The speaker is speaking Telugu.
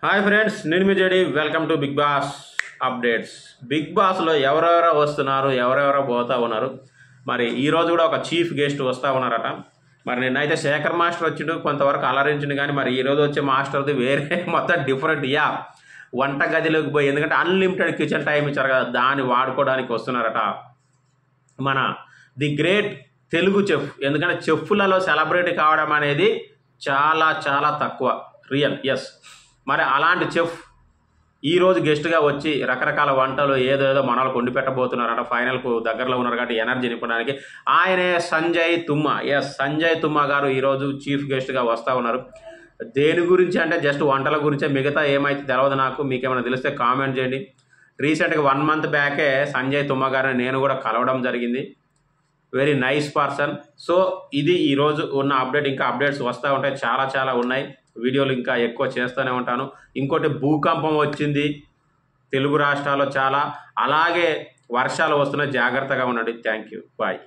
హాయ్ ఫ్రెండ్స్, నేను మీ జడి. Welcome to Bigg Boss updates. Bigg బాస్లో ఎవరెవరో వస్తున్నారు, ఎవరెవరో పోతా ఉన్నారు. మరి ఈరోజు కూడా ఒక చీఫ్ గెస్ట్ వస్తూ ఉన్నారట. మరి నిన్నైతే శేఖర్ మాస్టర్ వచ్చిండు, కొంతవరకు అలరించిండు. కానీ మరి ఈరోజు వచ్చే మాస్టర్ది వేరే మొత్తం డిఫరెంట్. వంట గదిలోకి పోయి, ఎందుకంటే అన్లిమిటెడ్ కిచెన్ టైం ఇచ్చారు కదా, దాన్ని వాడుకోవడానికి వస్తున్నారట మన ది గ్రేట్ తెలుగు చెఫ్. ఎందుకంటే చెఫ్లలో సెలబ్రిటీ కావడం అనేది చాలా చాలా తక్కువ, రియల్. ఎస్, మరి అలాంటి చెఫ్ ఈరోజు గెస్ట్గా వచ్చి రకరకాల వంటలు ఏదేదో మనకు వండి పెట్టబోతున్నారట. ఫైనల్కు దగ్గరలో ఉన్నారు కాబట్టి ఎనర్జీ నింపడానికి ఆయనే సంజయ్ తుమ్మా. ఎస్, సంజయ్ తుమ్మా గారు ఈరోజు చీఫ్ గెస్ట్గా వస్తూ ఉన్నారు. దేని గురించి అంటే జస్ట్ వంటల గురించే, మిగతా ఏమైతే తెలియదు నాకు. మీకేమైనా తెలిస్తే కామెంట్ చేయండి. రీసెంట్గా 1 మంత్ బ్యాకే సంజయ్ తుమ్మా గారిని నేను కూడా కలవడం జరిగింది. Very nice person. సో ఇది ఈరోజు ఉన్న అప్డేట్. ఇంకా అప్డేట్స్ వస్తూ ఉంటాయి, చాలా చాలా ఉన్నాయి. వీడియోలు ఇంకా ఎక్కువ చేస్తూనే ఉంటాను. ఇంకోటి, భూకంపం వచ్చింది తెలుగు రాష్ట్రాల్లో చాలా, అలాగే వర్షాలు వస్తున్నాయి, జాగ్రత్తగా ఉండండి. Thank you, bye.